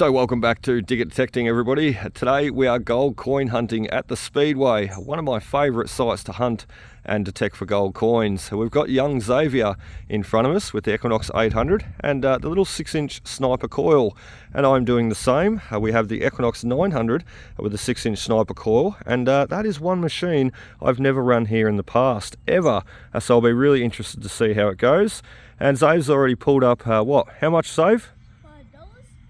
So welcome back to Digger Detecting, everybody. Today we are gold coin hunting at the Speedway, one of my favourite sites to hunt and detect for gold coins. We've got young Zavier in front of us with the Equinox 800 and the little 6-inch sniper coil, and I'm doing the same. We have the Equinox 900 with a 6-inch sniper coil, and that is one machine I've never run here in the past, ever. So I'll be really interested to see how it goes. And Zave's already pulled up, what? How much, Zave?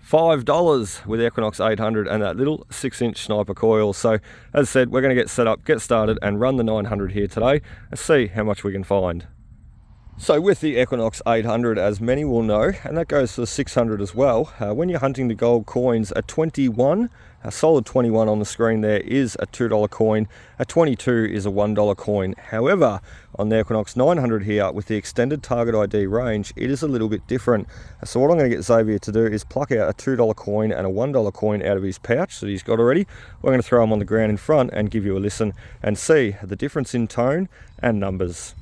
$5 with the Equinox 800 and that little 6-inch sniper coil. So as I said, we're going to get set up, get started and run the 900 here today and see how much we can find. So with the Equinox 800, as many will know, and that goes for the 600 as well, when you're hunting the gold coins, a 21, a solid 21 on the screen there is a $2 coin, a 22 is a $1 coin. However, on the Equinox 900 here, with the extended target ID range, it is a little bit different. So what I'm going to get Zavier to do is pluck out a $2 coin and a $1 coin out of his pouch that he's got already. We're going to throw them on the ground in front and give you a listen and see the difference in tone and numbers.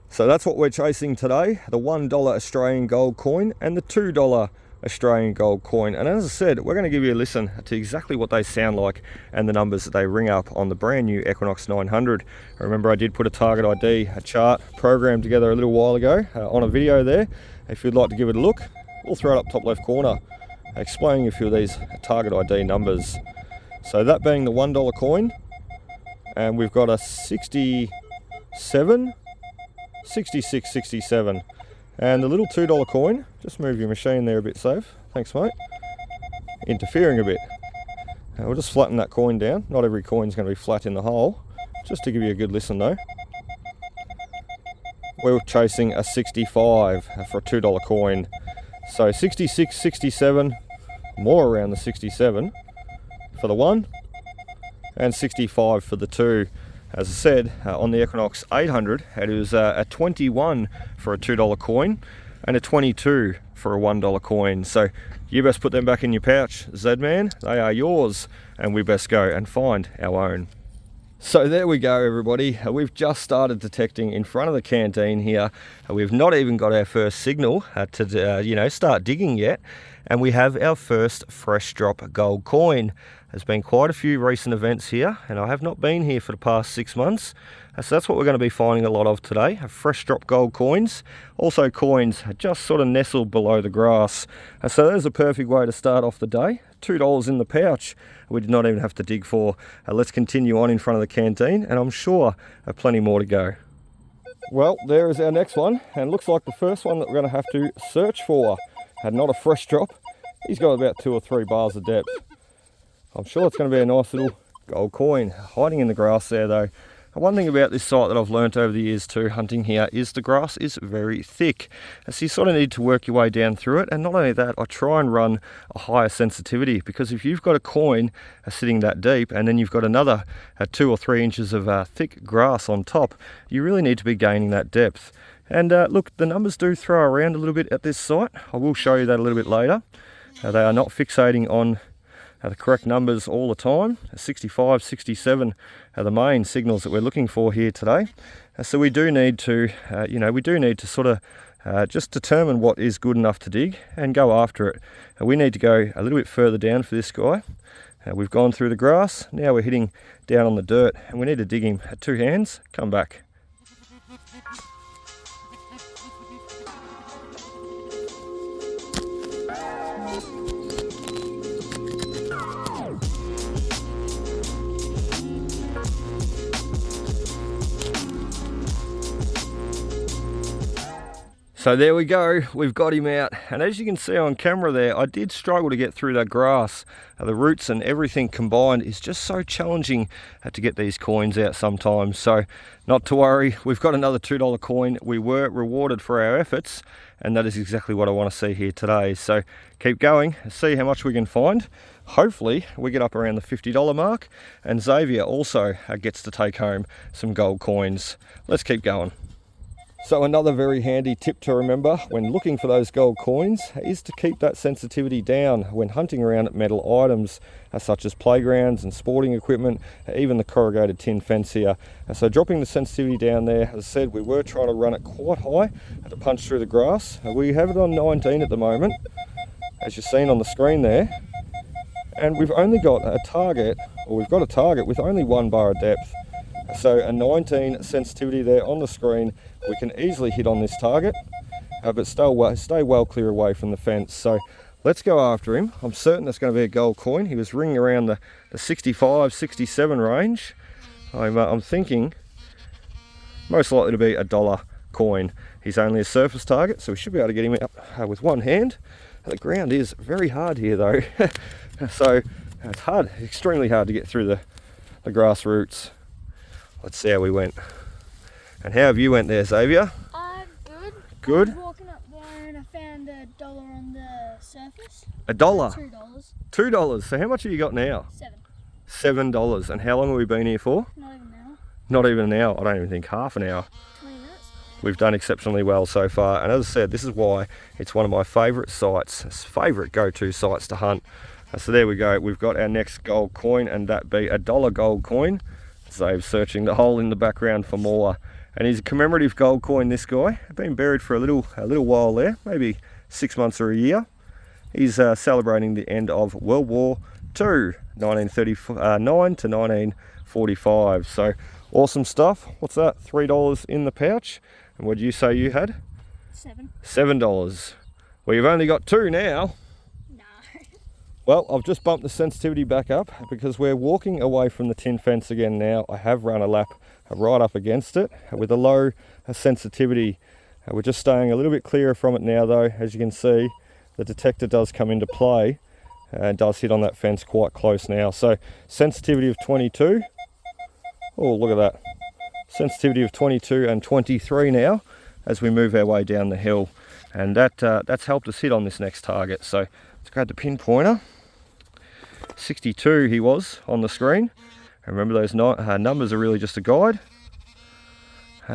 So that's what we're chasing today, the $1 Australian gold coin and the $2 Australian gold coin. And as I said, we're going to give you a listen to exactly what they sound like and the numbers that they ring up on the brand new Equinox 900. Remember, I did put a target ID, a chart program together a little while ago on a video there. If you'd like to give it a look, we'll throw it up top left corner, explaining a few of these target ID numbers. So that being the $1 coin, and we've got a 67, 66, 67, and the little $2 coin. Just move your machine there a bit, safe. Thanks, mate. Interfering a bit. Now we'll just flatten that coin down. Not every coin's going to be flat in the hole. Just to give you a good listen though. We're chasing a 65 for a $2 coin. So 66, 67, more around the 67 for the 1, and 65 for the 2. As I said, on the Equinox 800, it was a 21 for a $2 coin and a 22 for a $1 coin. So you best put them back in your pouch, Z-Man. They are yours, and we best go and find our own. So there we go, everybody. We've just started detecting in front of the canteen here. We've not even got our first signal to start digging yet, and we have our first fresh drop gold coin. There's been quite a few recent events here, and I have not been here for the past 6 months. So that's what we're going to be finding a lot of today, fresh drop gold coins. Also coins just sort of nestled below the grass. So there's a perfect way to start off the day. $2 in the pouch, we did not even have to dig for. Let's continue on in front of the canteen, and I'm sure plenty more to go. Well, there is our next one, and looks like the first one that we're going to have to search for. Not a fresh drop. He's got about 2 or 3 bars of depth. I'm sure it's going to be a nice little gold coin hiding in the grass there though. One thing about this site that I've learnt over the years too, hunting here, is the grass is very thick. So you sort of need to work your way down through it. And not only that, I try and run a higher sensitivity, because if you've got a coin sitting that deep and then you've got another 2 or 3 inches of thick grass on top, you really need to be gaining that depth. And look, the numbers do throw around a little bit at this site. I will show you that a little bit later. They are not fixating on the correct numbers all the time. 65, 67 are the main signals that we're looking for here today. So we do need to, sort of just determine what is good enough to dig and go after it. We need to go a little bit further down for this guy. We've gone through the grass, now we're hitting down on the dirt, and we need to dig him at 2 hands, come back. So there we go, we've got him out, and as you can see on camera there, I did struggle to get through that grass. The roots and everything combined is just so challenging to get these coins out sometimes. So not to worry, we've got another $2 coin. We were rewarded for our efforts, and that is exactly what I want to see here today. So keep going, see how much we can find. Hopefully we get up around the $50 mark, and Zavier also gets to take home some gold coins. Let's keep going. So another very handy tip to remember when looking for those gold coins is to keep that sensitivity down when hunting around metal items such as playgrounds and sporting equipment, even the corrugated tin fence here. So dropping the sensitivity down there, as I said, we were trying to run it quite high to punch through the grass. We have it on 19 at the moment, as you've seen on the screen there. And we've only got a target, or we've got a target with only 1 bar of depth. So a 19 sensitivity there on the screen. We can easily hit on this target, but stay well clear away from the fence. So let's go after him. I'm certain that's going to be a gold coin. He was ringing around the 65, 67 range. I'm thinking most likely to be a $1 coin. He's only a surface target, so we should be able to get him out with one hand. The ground is very hard here though, so it's hard, extremely hard to get through the grass roots. Let's see how we went. And how have you went there, Zavier? Good. Good? I was walking up there and I found $1 on the surface. $1? $2. $2. So how much have you got now? $7. And how long have we been here for? Not even an hour. Not even an hour. I don't even think half an hour. 20 minutes. We've done exceptionally well so far, and as I said, this is why it's one of my favourite sites, favourite go-to sites to hunt. So there we go, we've got our next gold coin, and that be a $1 gold coin. Zave's searching the hole in the background for more, and he's a commemorative gold coin, this guy. Been buried for a little while there, maybe 6 months or a year. He's celebrating the end of World War II, 1939 to 1945. So awesome stuff. What's that? $3 in the pouch. And what did you say you had? $7. Well, you've only got 2 now. No. Well, I've just bumped the sensitivity back up because we're walking away from the tin fence again now. I have run a lap right up against it with a low sensitivity. We're just staying a little bit clearer from it now though. As you can see, the detector does come into play and does hit on that fence quite close now. So sensitivity of 22. Oh, look at that. Sensitivity of 22 and 23 now as we move our way down the hill, and that's helped us hit on this next target. So let's grab the pinpointer. 62 he was on the screen. And remember, those numbers are really just a guide.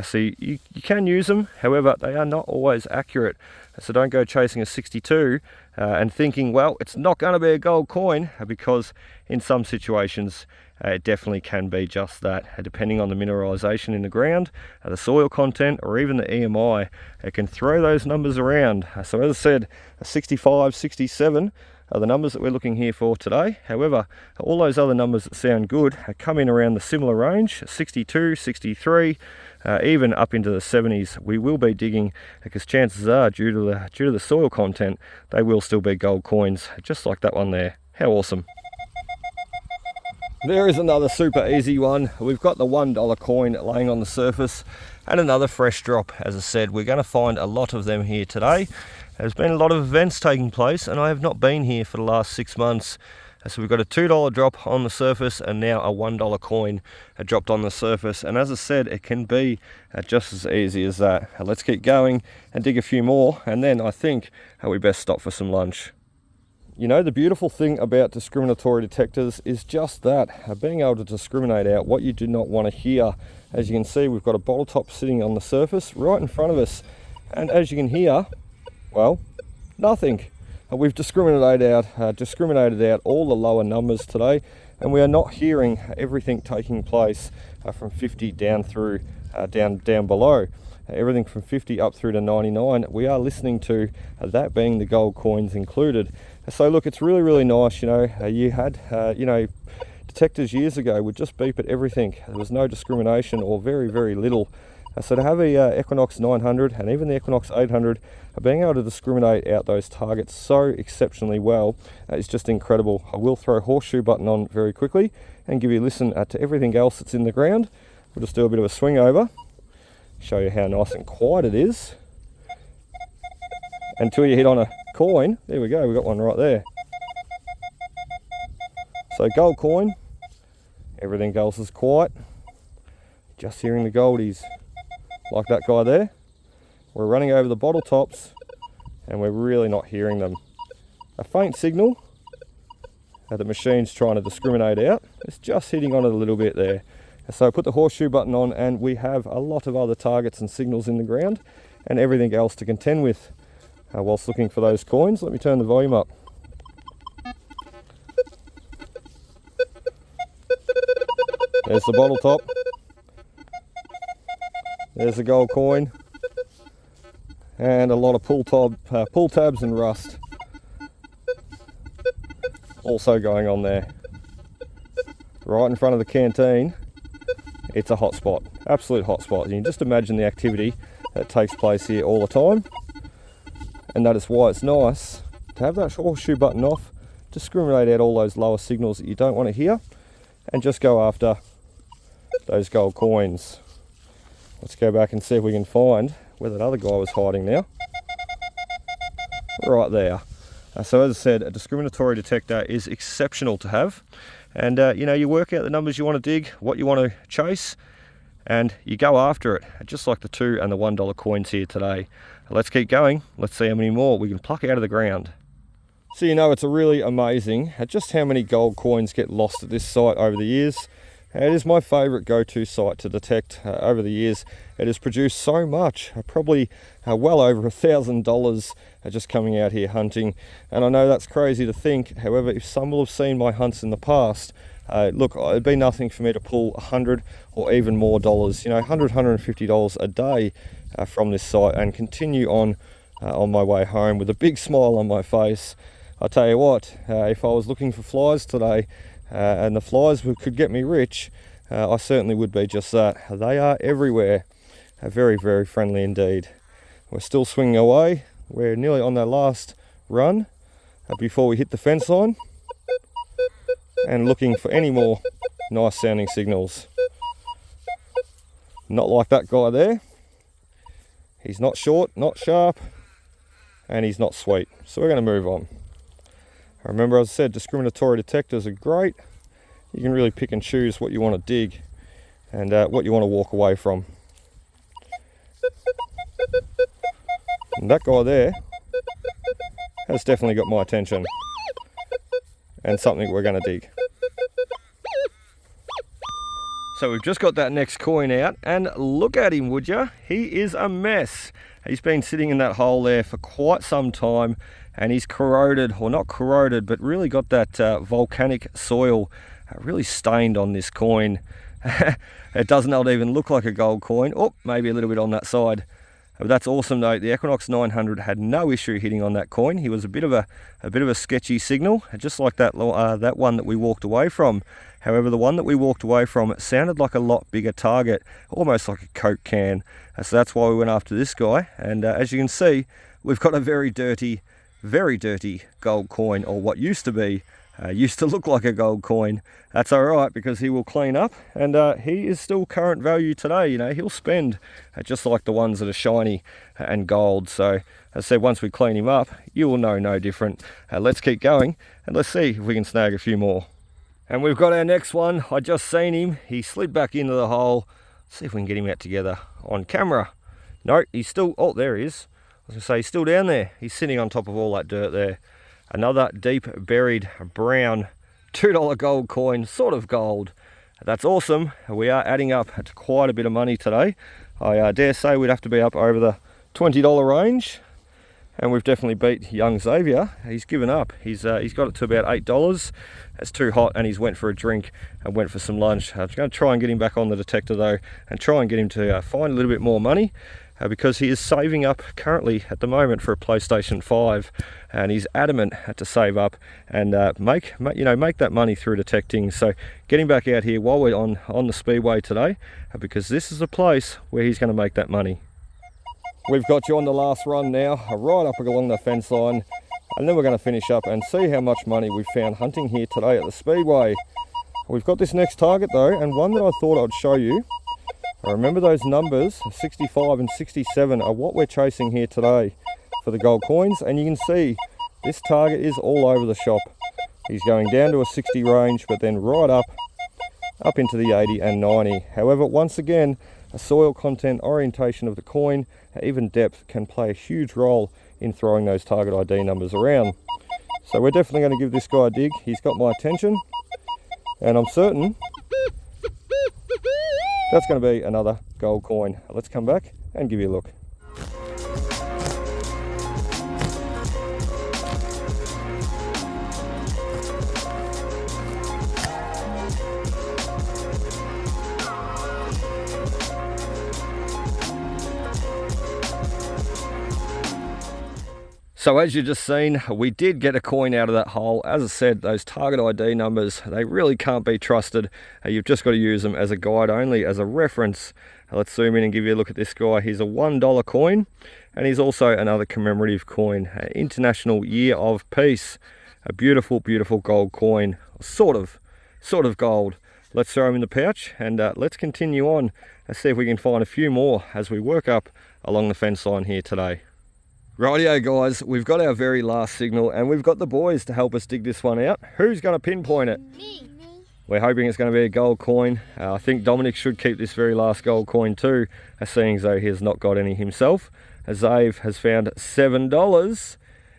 So you can use them, however they are not always accurate, so don't go chasing a 62 and thinking, well, it's not going to be a gold coin, because in some situations it definitely can be just that, depending on the mineralization in the ground, the soil content, or even the EMI. It can throw those numbers around. So as I said, a 65, 67 are the numbers that we're looking here for today. However, all those other numbers that sound good come in around the similar range, 62, 63, even up into the 70s. We will be digging, because chances are, due to the soil content, they will still be gold coins, just like that one there. How awesome. There is another super easy one. We've got the $1 coin laying on the surface, and another fresh drop. As I said, we're going to find a lot of them here today. There's been a lot of events taking place, and I have not been here for the last 6 months. So we've got a $2 drop on the surface, and now a $1 coin dropped on the surface. And as I said, it can be just as easy as that. Let's keep going and dig a few more, and then I think we best stop for some lunch. You know, the beautiful thing about discriminatory detectors is just that, being able to discriminate out what you do not want to hear. As you can see, we've got a bottle top sitting on the surface right in front of us, and as you can hear, well, nothing. We've discriminated out all the lower numbers today, and we are not hearing everything taking place from 50 down through down below. Everything from 50 up through to 99, we are listening to that being the gold coins included. So look, it's really, really nice. You know, you had detectors years ago would just beep at everything. There was no discrimination, or very, very little. So to have a Equinox 900 and even the Equinox 800 being able to discriminate out those targets so exceptionally well is just incredible. I will throw a horseshoe button on very quickly and give you a listen to everything else that's in the ground. We'll just do a bit of a swing over, show you how nice and quiet it is until you hit on a coin. There we go, we got one right there. So gold coin, everything else is quiet, just hearing the goldies. Like that guy there. We're running over the bottle tops and we're really not hearing them. A faint signal that the machine's trying to discriminate out. It's just hitting on it a little bit there. So I put the horseshoe button on, and we have a lot of other targets and signals in the ground and everything else to contend with whilst looking for those coins. Let me turn the volume up. There's the bottle top. There's the gold coin, and a lot of pull tabs and rust. also going on there. Right in front of the canteen, it's a hot spot, absolute hot spot. You can just imagine the activity that takes place here all the time. And that is why it's nice to have that horseshoe button off, discriminate out all those lower signals that you don't want to hear, and just go after those gold coins. Let's go back and see if we can find where that other guy was hiding now. Right there. So as I said, a discriminatory detector is exceptional to have. And you know, you work out the numbers you want to dig, what you want to chase, and you go after it, just like the $2 and the $1 coins here today. Let's keep going. Let's see how many more we can pluck out of the ground. So you know, it's a really amazing at just how many gold coins get lost at this site over the years. It is my favourite go-to site to detect. Over the years, it has produced so much, probably well over $1,000 just coming out here hunting. And I know that's crazy to think. However, if some will have seen my hunts in the past, look, it'd be nothing for me to pull 100 or even more dollars, you know, $100, $150 a day from this site, and continue on my way home with a big smile on my face. I tell you what, if I was looking for flies today, and the flies could get me rich, I certainly would be just that. They are everywhere. Very, very friendly indeed. We're still swinging away. We're nearly on that last run before we hit the fence line, and looking for any more nice sounding signals. Not like that guy there. He's not short, not sharp, and he's not sweet. So we're going to move on. Remember, as I said, discriminatory detectors are great. You can really pick and choose what you want to dig and what you want to walk away from. And that guy there has definitely got my attention, and something we're going to dig. So we've just got that next coin out, and look at him, would you? He is a mess. He's been sitting in that hole there for quite some time, and he's corroded, or not corroded, but really got that volcanic soil really stained on this coin. It does not even look like a gold coin. Oh, maybe a little bit on that side. But that's awesome though. The Equinox 900 had no issue hitting on that coin. He was a bit of a sketchy signal, just like that one that we walked away from. However, the one that we walked away from sounded like a lot bigger target, almost like a Coke can. So that's why we went after this guy. And as you can see, we've got a very dirty gold coin, or what used to look like a gold coin. That's all right, because he will clean up, and he is still current value today. You know, he'll spend just like the ones that are shiny and gold. So as I said, once we clean him up, you will know no different. Let's keep going, and let's see if we can snag a few more. And we've got our next one. I just seen him. He slid back into the hole. Let's see if we can get him out together on camera. No, he's still, oh, there he is. I was going to say, he's still down there. He's sitting on top of all that dirt there. Another deep buried brown $2 gold coin, sort of gold. That's awesome. We are adding up to quite a bit of money today. I dare say we'd have to be up over the $20 range. And we've definitely beat young Zavier. He's given up. He's got it to about $8. It's too hot, and he's went for a drink and went for some lunch. I'm going to try and get him back on the detector though, and try and get him to find a little bit more money. Because he is saving up currently at the moment for a PlayStation 5, and he's adamant to save up and make that money through detecting. So getting back out here while we're on the speedway today, because this is a place where he's going to make that money. We've got you on the last run now, right up along the fence line, and then we're going to finish up and see how much money we've found hunting here today at the speedway. We've got this next target though, and one that I thought I'd show you. Remember those numbers, 65 and 67, are what we're chasing here today for the gold coins. And you can see this target is all over the shop. He's going down to a 60 range, but then right up into the 80 and 90. However, once again, a soil content, orientation of the coin, even depth can play a huge role in throwing those target ID numbers around. So we're definitely going to give this guy a dig. He's got my attention, and I'm certain that's going to be another gold coin. Let's come back and give you a look. So as you just seen, we did get a coin out of that hole. As I said, those target ID numbers, they really can't be trusted. You've just got to use them as a guide only, as a reference. Let's zoom in and give you a look at this guy. He's a $1 coin, and he's also another commemorative coin, International Year of Peace. A beautiful, beautiful gold coin, sort of gold. Let's throw him in the pouch, and let's continue on and see if we can find a few more as we work up along the fence line here today. Rightio guys, we've got our very last signal, and we've got the boys to help us dig this one out. Who's going to pinpoint it? Me. We're hoping it's going to be a gold coin. I think Dominic should keep this very last gold coin too, seeing as though he has not got any himself. Zave has found $7,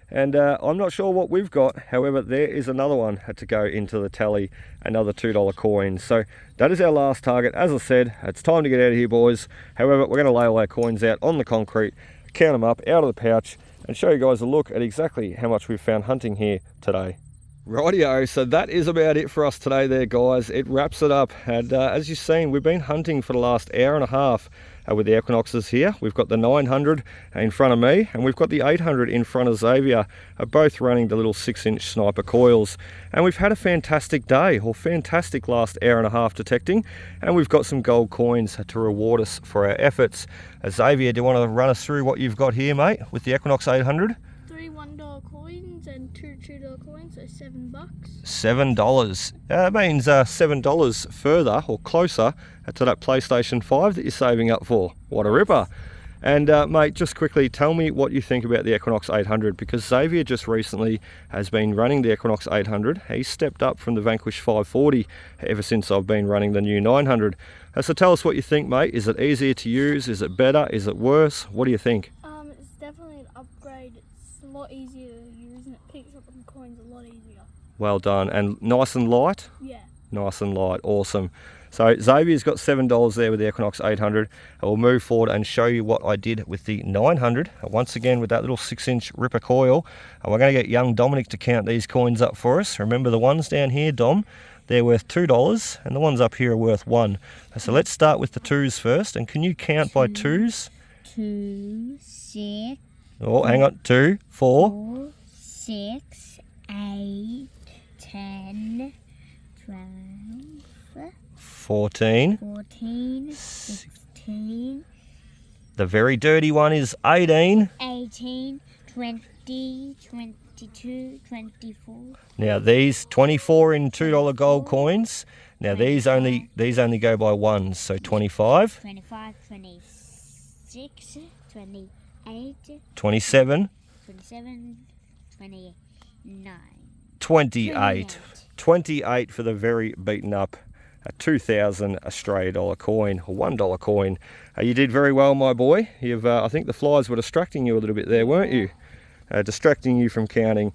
and I'm not sure what we've got. However, there is another one to go into the tally, another $2 coin. So that is our last target. As I said, it's time to get out of here, boys. However, we're going to lay all our coins out on the concrete, count them up out of the pouch, and show you guys a look at exactly how much we've found hunting here today. Rightio, so that is about it for us today there, guys. It wraps it up, and as you've seen, we've been hunting for the last hour and a half with the Equinoxes here. We've got the 900 in front of me, and we've got the 800 in front of Zavier, both running the little 6-inch sniper coils. And we've had a fantastic day, or fantastic last hour and a half detecting, and we've got some gold coins to reward us for our efforts. Zavier, do you want to run us through what you've got here, mate, with the Equinox 800? 3 $1 coins and 2 $2 coins, so $7. $7. It means $7 further or closer to that PlayStation 5 that you're saving up for. What a ripper. And mate, just quickly tell me what you think about the Equinox 800, because Zavier just recently has been running the Equinox 800. He's stepped up from the Vanquish 540 ever since I've been running the new 900. So tell us what you think, mate. Is it easier to use? Is it better? Is it worse? What do you think? It's definitely an upgrade. It's a lot easier to use, and it picks up on coins a lot easier. Well done. And nice and light? Yeah. Nice and light. Awesome. So Zavier's got $7 there with the Equinox 800. We'll move forward and show you what I did with the 900. Once again with that little 6-inch ripper coil. And we're going to get young Dominic to count these coins up for us. Remember the ones down here, Dom, they're worth $2, and the ones up here are worth $1. So let's start with the 2s first. And can you count by 2s? 2, 6. Oh, hang on. 2, 4. 4, 6, 8, 10, 12, 14. 14, 16. The very dirty one is 18. 18, 20, 22, 24. Now these 24 in $2 gold coins. Now these only go by ones, so 25. 25, 26, 28, 27. 27, 29. 28. 28 for the very beaten up 2,000 Australia dollar coin, or $1 coin. You did very well, my boy. I think the flies were distracting you a little bit there, weren't you? Distracting you from counting.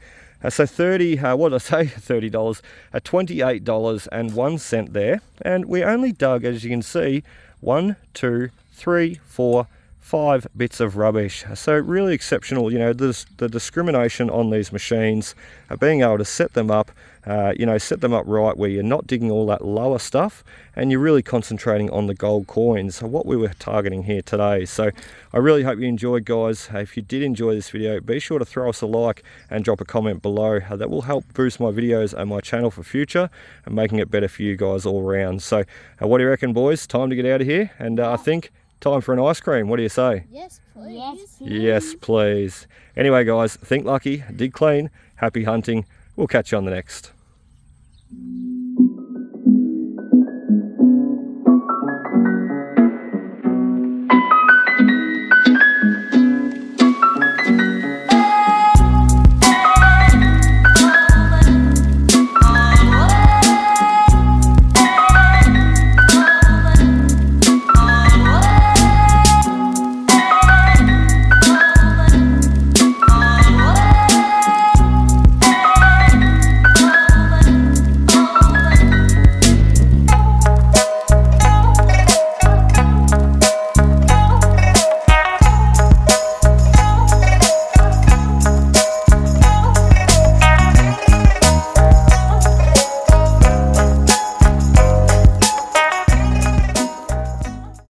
So 30, what did I say? $30, $28.01 there. And we only dug, as you can see, 1, 2, 3, 4, 5 bits of rubbish. So really exceptional, you know, the discrimination on these machines, being able to set them up, set them up right where you're not digging all that lower stuff and you're really concentrating on the gold coins, what we were targeting here today. So I really hope you enjoyed, guys. If you did enjoy this video, be sure to throw us a like and drop a comment below. That will help boost my videos and my channel for future and making it better for you guys all around. So what do you reckon, boys? Time to get out of here, and I think time for an ice cream. What do you say? Yes, please. Yes, please. Yes, please. Anyway, guys, think lucky, dig clean, happy hunting. We'll catch you on the next.